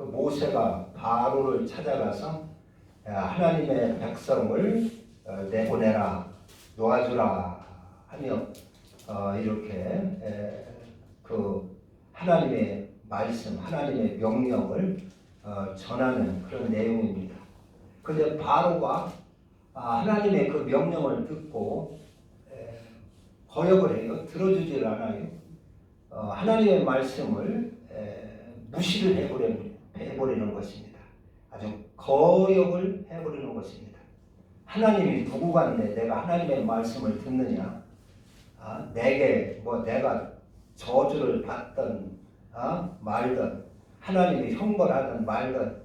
그 모세가 바로를 찾아가서 하나님의 백성을 내보내라, 놓아주라 하며 이렇게 그 하나님의 말씀, 하나님의 명령을 전하는 그런 내용입니다. 그런데 바로가 하나님의 그 명령을 듣고 거역을 해요. 들어주질 않아요. 하나님의 말씀을 무시를 해버리는 것입니다. 아주 거역을 해버리는 것입니다. 하나님이 누구 같네? 내가 하나님의 말씀을 듣느냐? 내게 내가 저주를 받든 말든 하나님이 형벌하든 말든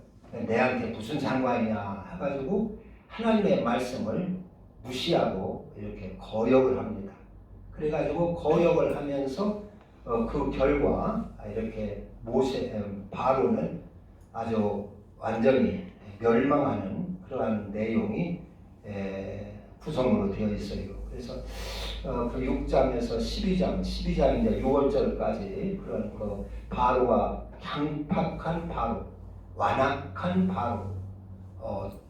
내한테 무슨 상관이냐 해가지고 하나님의 말씀을 무시하고 이렇게 거역을 합니다. 그래가지고 거역을 하면서 그 결과 이렇게 바로는 아주 완전히 멸망하는 그러한 내용이 구성으로 되어 있어요. 그래서 그 6장에서 12장 이제 6월절까지 그런 그 바로가 강팍한 바로, 완악한 바로,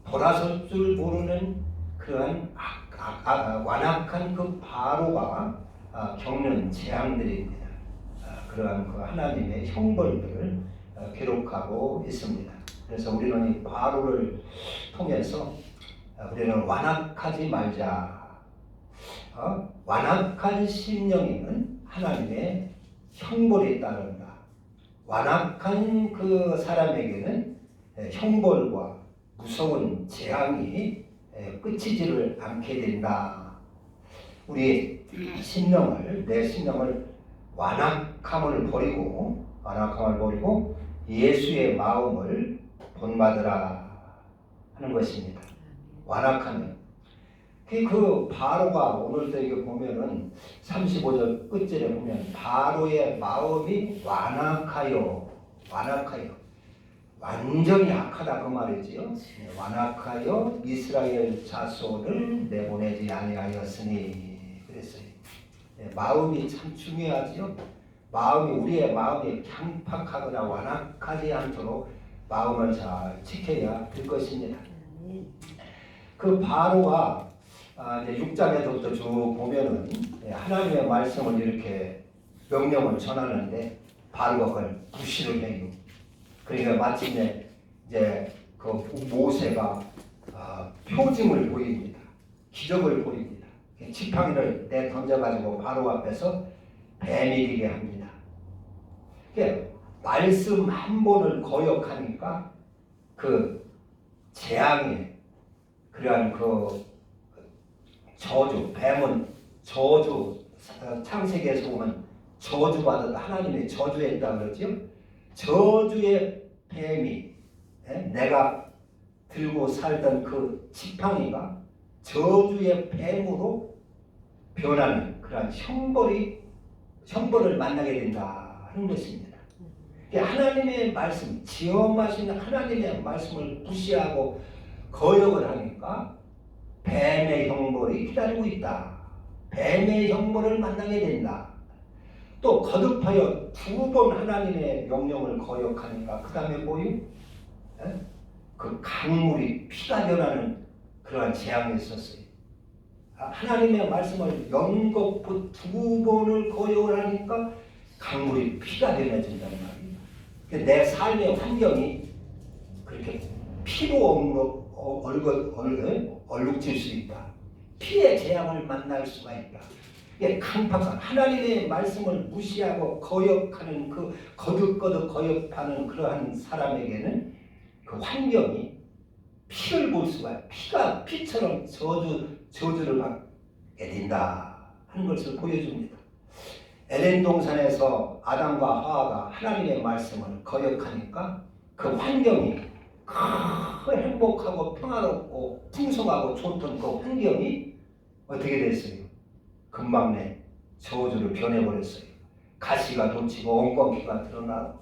돌아설 줄 모르는 그러한 완악한 그 바로가 겪는 재앙들입니다. 그러한 그 하나님의 형벌들을 기록하고 있습니다. 그래서 우리는 이 바로를 통해서 우리는 완악하지 말자. 완악한 심령에는 하나님의 형벌이 따른다. 완악한 그 사람에게는 형벌과 무서운 재앙이 끝이지를 않게 된다. 우리 내 심령을 완악함을 버리고 예수의 마음을 본받으라 하는 것입니다. 완악하면 그 바로가 오늘도 이거 보면은 35절 끝절에 보면 바로의 마음이 완악하여 완전히 악하다 그 말이지요. 완악하여 이스라엘 자손을 내보내지 아니하였으니 그랬어요. 마음이 참 중요하지요. 우리의 마음이 강팍하거나 완악하지 않도록 마음을 잘 지켜야 될 것입니다. 그 바로가 이제 6장에서부터 쭉 보면은 하나님의 말씀을 이렇게 명령을 전하는데 바로가 그걸 무시를 해요. 그러니까 마침내 이제 그 모세가 표징을 보입니다. 기적을 보입니다. 지팡이를 내던져가지고 바로 앞에서 뱀이 되게 합니다. 말씀 한 번을 거역하니까 그 재앙의 그러한 그 저주, 뱀은 저주, 창세기에서 보면 저주받았다. 하나님의 저주했다 그러죠. 저주의 뱀이 내가 들고 살던 그 지팡이가 저주의 뱀으로 변하는 그러한 형벌을 만나게 된다 하는 것입니다. 하나님의 말씀, 지엄하신 하나님의 말씀을 무시하고 거역을 하니까 뱀의 형벌이 기다리고 있다. 뱀의 형벌을 만나게 된다. 또 거듭하여 2번 하나님의 명령을 거역하니까 그 다음에 뭐요? 그 강물이 피가 변하는 그러한 재앙이 있었어요. 하나님의 말씀을 연거푸 2번을 거역을 하니까 강물이 피가 변해진다는 말이에요. 내 삶의 환경이 그렇게 피로 얼룩질 수 있다. 피의 재앙을 만날 수가 있다. 강팍한 하나님의 말씀을 무시하고 거역하는 그 거듭거듭 거역하는 그러한 사람에게는 그 환경이 피를 볼 수가 피처럼 저주를 받게 된다 하는 것을 보여줍니다. 에덴 동산에서 아담과 하와가 하나님의 말씀을 거역하니까 그 환경이 행복하고 평화롭고 풍성하고 좋던 그 환경이 어떻게 됐어요? 금방 내 저주를 변해버렸어요. 가시가 돋치고 엉겅퀴가 드러나고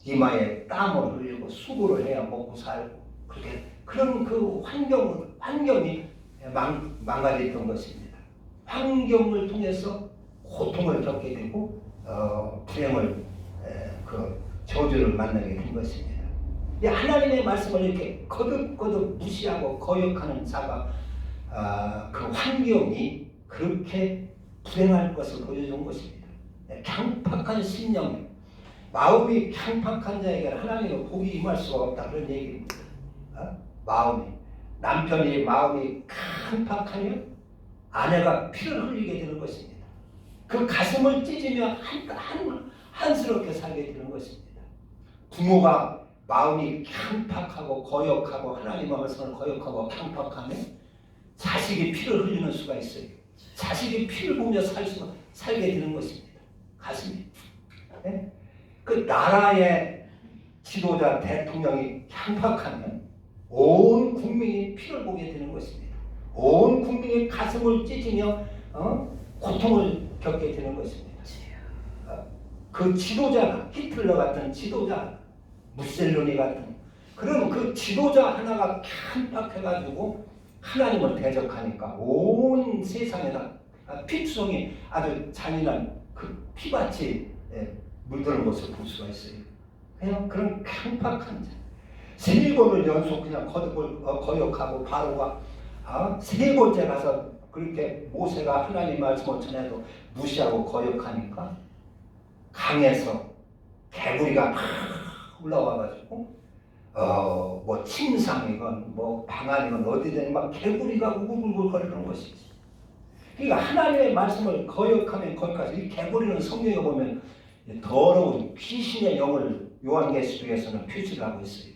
이마에 땀을 흘리고 수고를 해야 먹고 살고 그런 그 환경이 망가졌던 것입니다. 환경을 통해서 고통을 겪게 되고 불행을 저주를 만나게 된 것입니다. 하나님의 말씀을 이렇게 거듭거듭 무시하고 거역하는 자가 그 환경이 그렇게 불행할 것을 보여준 것입니다. 강팍한 심령, 마음이 강팍한 자에게는 하나님의 복이 임할 수가 없다 그런 얘기입니다. 마음이 남편이 마음이 강팍하면 아내가 피를 흘리게 되는 것입니다. 그 가슴을 찢으며 한스럽게 살게 되는 것입니다. 부모가 마음이 강팍하고 거역하고 하나님의 말씀을 거역하고 강팍하면 자식이 피를 흘리는 수가 있어요. 자식이 피를 보며 살게 되는 것입니다. 가슴이. 네? 그 나라의 지도자 대통령이 강팍하면 온 국민이 피를 보게 되는 것입니다. 온 국민이 가슴을 찢으며 고통을 겪게 되는 것입니다. 그 지도자나 히틀러 같은 지도자, 무셀로니 같은 그런 그 지도자 하나가 강팍해가지고 하나님을 대적하니까 온 세상에다 피투성이 아주 잔인한 그 피밭이 물드는 것을 볼 수가 있어요. 그냥 그런 강팍한 자. 3번을 연속 그냥 거역하고 바로가 3번째 가서 그렇게 모세가 하나님 말씀을 전해도 무시하고 거역하니까 강에서 개구리가 막 올라와가지고 뭐 침상이건 뭐 방안이건 어디든 막 개구리가 우글우글 거리는 것이지. 그러니까 하나님의 말씀을 거역하면 거역하죠. 이 개구리는 성경에 보면 더러운 귀신의 영을 요한계시록에서는 표시를 하고 있어요.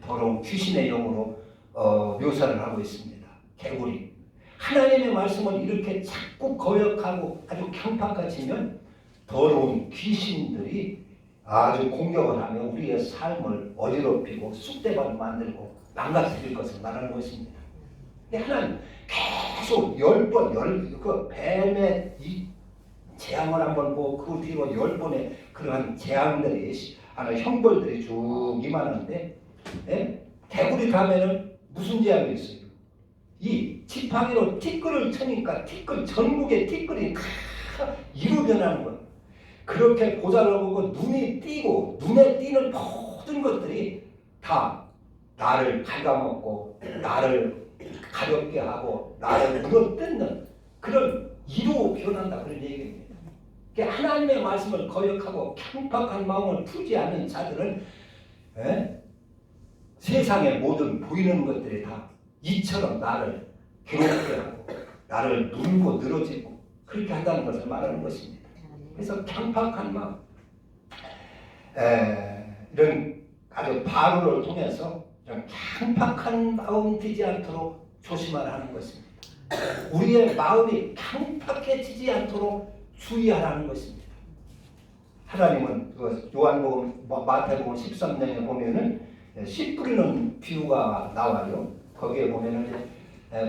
더러운 귀신의 영으로 묘사를 하고 있습니다. 개구리. 하나님의 말씀을 이렇게 자꾸 거역하고 아주 강팍같이면 더러운 귀신들이 아주 공격을 하며 우리의 삶을 어지럽히고 쑥대밭을 만들고 망가뜨릴 것을 말하는 것입니다. 하나님 계속 10번, 그 뱀의 이 재앙을 한번 보고 그 뒤로 10번의 그러한 재앙들이 형벌들이 쭉 임하는데 개구리 다음에는 무슨 재앙이 있어요? 이 지팡이로 티끌을 쳐니까 전국의 티끌이 다 이루 변하는 거예요. 그렇게 보살을 보고 눈이 띄고 눈에 띄는 모든 것들이 다 나를 갉아먹고 나를 가볍게 하고 나를 물어뜯는 그런 이로 변한다 그런 얘기입니다. 하나님의 말씀을 거역하고 강팍한 마음을 풀지 않는 자들은 세상의 모든 보이는 것들이 다 이처럼 나를 괴롭게 하고 나를 물고 늘어지고 그렇게 한다는 것을 말하는 것입니다. 그래서 강팍한 마음, 이런 아주 바로를 통해서 이런 강팍한 마음 되지 않도록 조심하라 하는 것입니다. 우리의 마음이 강팍해지지 않도록 주의하라는 것입니다. 하나님은 요한복음 마태복음 13장에 보면은 씨 뿌리는 비유가 나와요. 거기에 보면은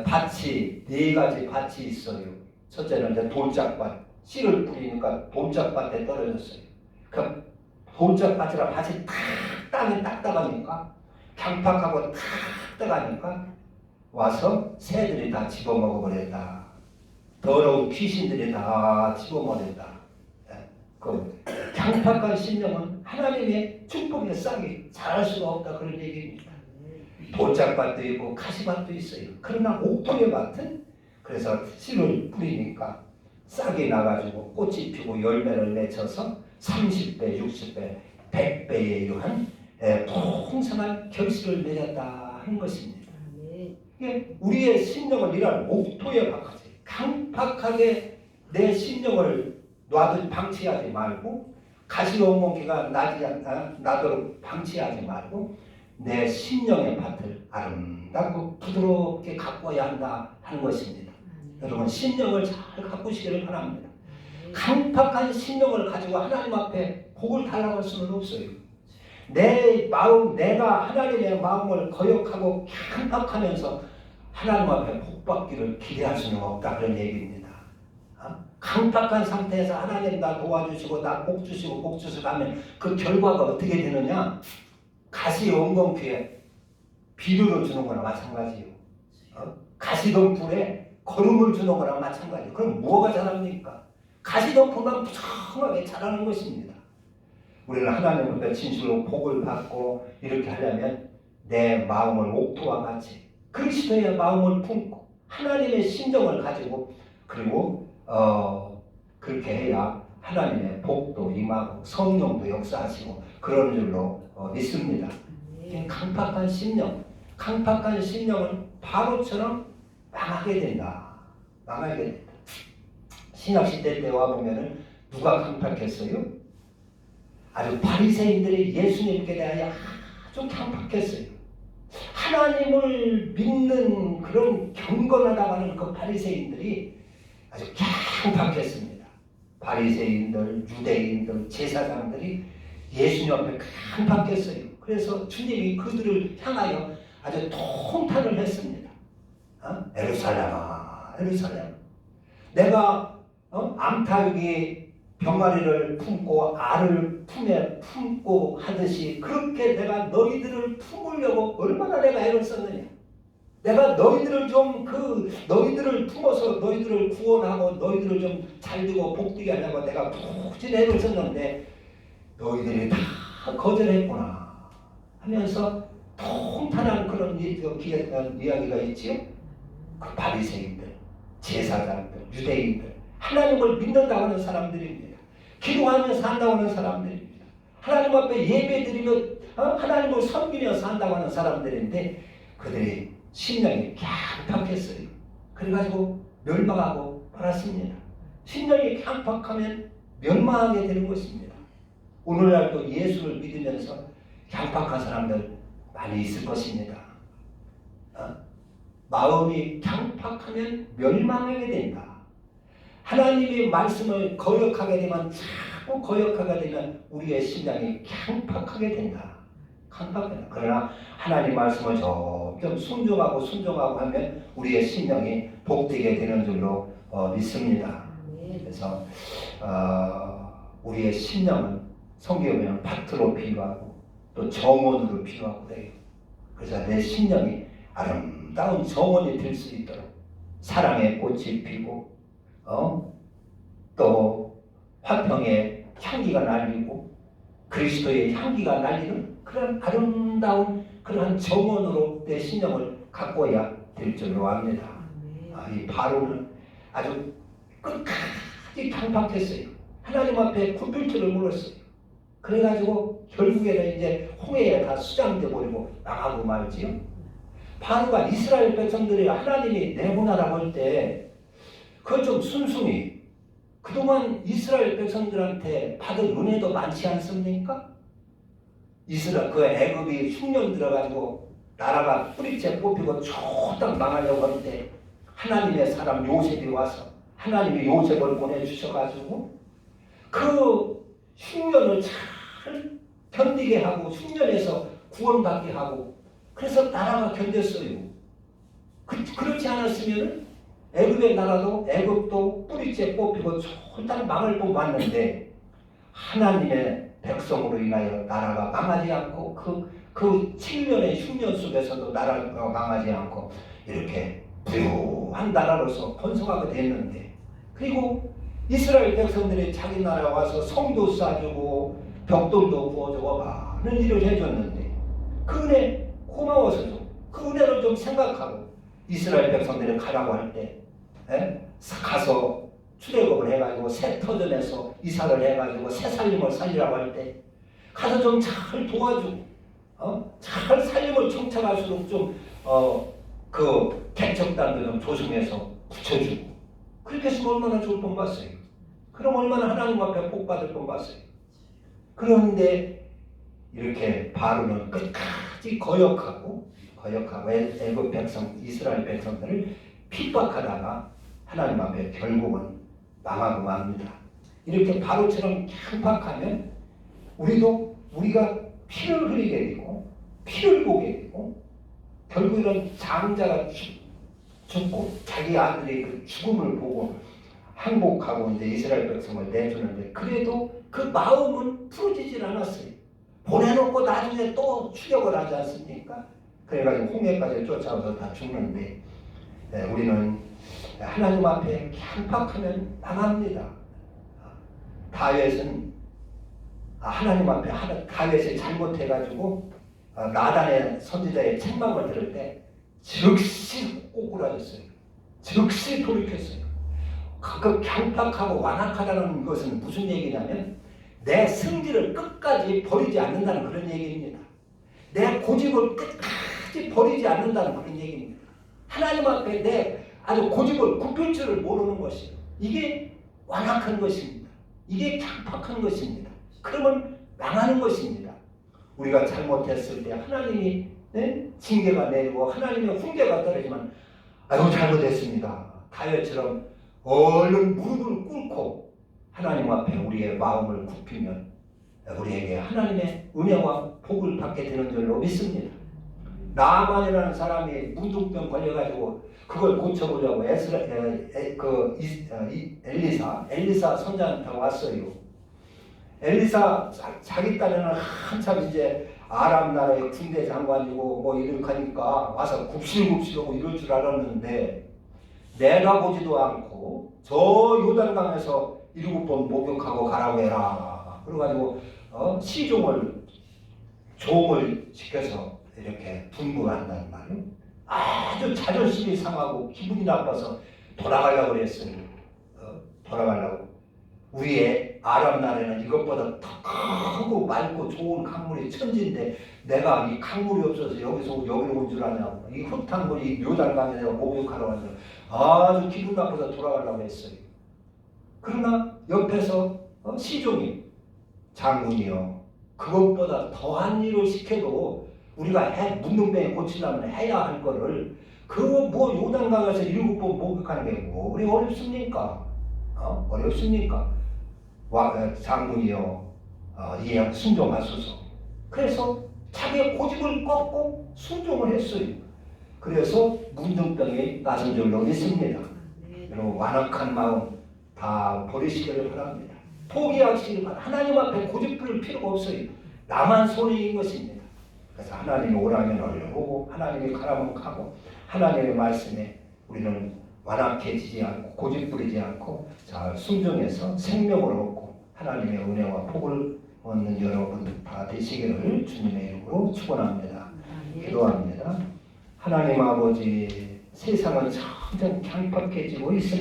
밭이 4가지 밭이 있어요. 첫째는 이제 돌짝밭. 씨를 뿌리니까 돌짝밭에 떨어졌어요. 그 돌짝밭이라 밭이 땅에 딱딱하니까 강팍하고 딱딱하니까 와서 새들이 다 집어먹어버렸다. 더러운 귀신들이 다 집어먹었다. 그 강팍한 심령은 하나님의 축복의 싹이 자랄 수가 없다 그런 얘기입니다. 돌짝밭도 있고 가시밭도 있어요. 그러나 옥토의 밭은 그래서 씨를 뿌리니까 싹이 나가지고 꽃이 피고 열매를 맺혀서 30배, 60배, 100배에 이러한 풍성한 결실을 맺었다 하는 것입니다. 우리의 심령을 이런 옥토에 박하지 강팍하게 내 심령을 방치하지 말고 가시온공기가 나도록 방치하지 말고 내 심령의 밭을 아름답고 부드럽게 가꿔야 한다 하는 것입니다. 여러분 심령을 잘 가꾸시기를 바랍니다. 강팍한 심령을 가지고 하나님 앞에 복을 달라고 할 수는 없어요. 내 마음, 내가 하나님의 마음을 거역하고 강팍하면서 하나님 앞에 복 받기를 기대할 수는 없다 그런 얘기입니다. 강팍한 상태에서 하나님 나 도와주시고 나 복 주시고 하면 그 결과가 어떻게 되느냐? 가시 엉겅퀴에 비료를 주는 거나 마찬가지예요. 가시덤불에 거름을 주는 거랑 마찬가지예요. 그럼 뭐가 자랍니까? 가시덤불만 무성하게 자라는 것입니다. 우리는 하나님 앞에 진실로 복을 받고 이렇게 하려면 내 마음을 옥토와 같이 그리스도의 마음을 품고 하나님의 심정을 가지고 그리고 그렇게 해야 하나님의 복도 임하고 성령도 역사하시고 그런 줄로 믿습니다. 강팍한 심령은 바로처럼 망하게 된다. 망하게 된다. 신약시대 때 와보면은 누가 강팍했어요? 아주 바리새인들이 예수님께 대하여 아주 강팍했어요. 하나님을 믿는 그런 경건하다고 하는 그 바리새인들이 아주 강팍했습니다. 바리새인들, 유대인들, 제사장들이 예수님 앞에 강팍했어요. 그래서 주님이 그들을 향하여 아주 통탄을 했습니다. 예루살렘아, 예루살렘, 내가 암탉이 병아리를 품고 알을 품에 품고 하듯이 그렇게 내가 너희들을 품으려고 얼마나 내가 애를 썼느냐. 내가 너희들을 너희들을 품어서 너희들을 구원하고 너희들을 좀 잘되고 복되게 하려고 내가 부진 애를 썼는데 너희들이 다 거절했구나 하면서 통탄한 그런 이야기가 있지요. 그 바리새인들, 제사장들, 유대인들, 하나님을 믿는다고 하는 사람들입니다. 기도하며 산다고 하는 사람들입니다. 하나님 앞에 예배드리며 하나님을 섬기며 산다고 하는 사람들인데 그들이 심령이 강팍했어요. 그래가지고 멸망하고 말았습니다. 심령이 강팍하면 멸망하게 되는 것입니다. 오늘날도 예수를 믿으면서 강팍한 사람들 많이 있을 것입니다. 마음이 강팍하면 멸망하게 된다. 하나님의 말씀을 거역하게 되면 자꾸 거역하게 되면 우리의 심장이 강팍하게 된다. 강팍하다. 그러나 하나님 말씀을 점점 순종하고 하면 우리의 심령이 복되게 되는 줄로 믿습니다. 그래서 우리의 심령은 성경에 보면 밭으로 필요하고 또 정원으로 필요하고 그래요. 그래서 내 심령이 아름다운 정원이 될 수 있도록 사랑의 꽃이 피고 또 화평의 향기가 날리고 그리스도의 향기가 날리는 그런 아름다운 그러한 정원으로 내 신령을 가꿔야 될 줄로 압니다. 이 바로는 아주 끝까지 강팍했어요. 하나님 앞에 굽힐 줄을 몰랐어요. 그래가지고 결국에는 이제 홍해에 다 수장돼 버리고 나가고 말지요. 바로가 이스라엘 백성들이 하나님이 내보내라고 할 때 그건 좀 순순히 그동안 이스라엘 백성들한테 받은 은혜도 많지 않습니까? 그 애굽이 흉년 들어가지고 나라가 뿌리째 뽑히고 쫄딱 망하려고 할 때 하나님의 사람 요셉이 와서 하나님이 요셉을 보내주셔가지고 그 흉년을 잘 견디게 하고 흉년에서 구원받게 하고 그래서 나라가 견뎠어요. 그렇지 않았으면 애굽의 나라도 애굽도 뿌리째 뽑히고 쫄딱 망을 뽑았는데 하나님의 백성으로 인하여 나라가 망하지 않고 그 7년의 흉년 속에서도 나라가 망하지 않고 이렇게 부유한 나라로서 번성하게 됐는데 그리고 이스라엘 백성들이 자기 나라에 와서 성도 쌓아주고 벽돌도 구워주고 많은 일을 해줬는데 그 은혜 고마워서 그 은혜를 좀 생각하고 이스라엘 백성들이 가라고 할 때 가서 출애굽을 해가지고 새 터전에서 이사를 해가지고 새 살림을 살리라고 할 때 가서 좀 잘 도와주고 잘 살림을 청착할수록 좀 그 개척단도 좀 조심해서 붙여주고 그렇게 했으면 얼마나 좋을 뻔 봤어요. 그럼 얼마나 하나님 앞에 복 받을 뻔 봤어요. 그런데 이렇게 바로는 끝까지 거역하고 애굽 백성 이스라엘 백성들을 핍박하다가 하나님 앞에 결국은 망하고 맙니다. 이렇게 바로처럼 강팍하면 우리가 피를 흘리게 되고 피를 보게 되고 결국에는 장자가 죽고 자기 아들의 그 죽음을 보고 항복하고 이제 이스라엘 백성을 내주는데 그래도 그 마음은 풀어지질 않았어요. 보내놓고 나중에 또 추격을 하지 않습니까? 그래가지고 홍해까지 쫓아와서 다 죽는데 우리는 하나님 앞에 강팍하면 망합니다. 다윗은 하나님 앞에 다윗이 잘못해가지고 나단의 선지자의 책망을 들을 때 즉시 꼬꾸라졌어요. 즉시 돌이켰어요. 그 강팍하고 완악하다는 것은 무슨 얘기냐면 내 승질을 끝까지 버리지 않는다는 그런 얘기입니다. 내 고집을 끝까지 버리지 않는다는 그런 얘기입니다. 하나님 앞에 내 아주 고집을 굽힐 줄을 모르는 것이요. 이게 완악한 것입니다. 이게 강팍한 것입니다. 그러면 망하는 것입니다. 우리가 잘못했을 때 하나님이 징계가 내리고 하나님의 훈계가 떨어지면 아유 잘못했습니다. 다윗처럼 얼른 무릎을 꿇고 하나님 앞에 우리의 마음을 굽히면 우리에게 하나님의 은혜와 복을 받게 되는 줄로 믿습니다. 나만이라는 사람이 문둥병 걸려가지고 그걸 고쳐보려고 엘리사 선자한테 왔어요. 엘리사 자기 딴에는 한참 이제 아람 나라의 군대 장관이고 뭐 이렇게 하니까 와서 굽실굽실하고 이럴 줄 알았는데 내다보지도 않고 저 요단강에서 7번 목욕하고 가라고 해라. 그래가지고 종을 시켜서 이렇게 분부한단 말이에요. 아주 자존심이 상하고 기분이 나빠서 돌아가려고 그랬어요. 돌아가려고. 우리의 아람 나라는 이것보다 더 크고 맑고 좋은 강물이 천지인데 내가 이 강물이 없어서 여기로 온 줄 아냐고. 이 흙탕물이 요단강에 내가 목욕하러 왔냐. 아주 기분 나빠서 돌아가려고 했어요. 그러나 옆에서 시종이 장군이요. 그것보다 더한 일을 시켜도 우리가 문둥병에 고치려면 해야 할 거를 뭐 요단강에서 7번 목욕하는 게 뭐 우리 어렵습니까? 어렵습니까? 장군이요. 이 순종하소서. 그래서 자기의 고집을 꺾고 순종을 했어요. 그래서 문둥병이 나선 줄로 믿습니다. 여러분 완악한 마음 다 버리시기를 바랍니다. 포기하시기를 바랍니다. 하나님 앞에 고집 부릴 필요가 없어요. 나만 손해인 것입니다. 그래서 하나님이 오라면 오고 하나님이 가라면 가고 하나님의 말씀에 우리는 완악해지지 않고 고집 부리지 않고 잘 순종해서 생명을 얻고 하나님의 은혜와 복을 얻는 여러분 다 되시기를 주님의 이름으로 축원합니다. 기도합니다. 하나님 아버지, 세상은 점점 강팍해지고 있습니다.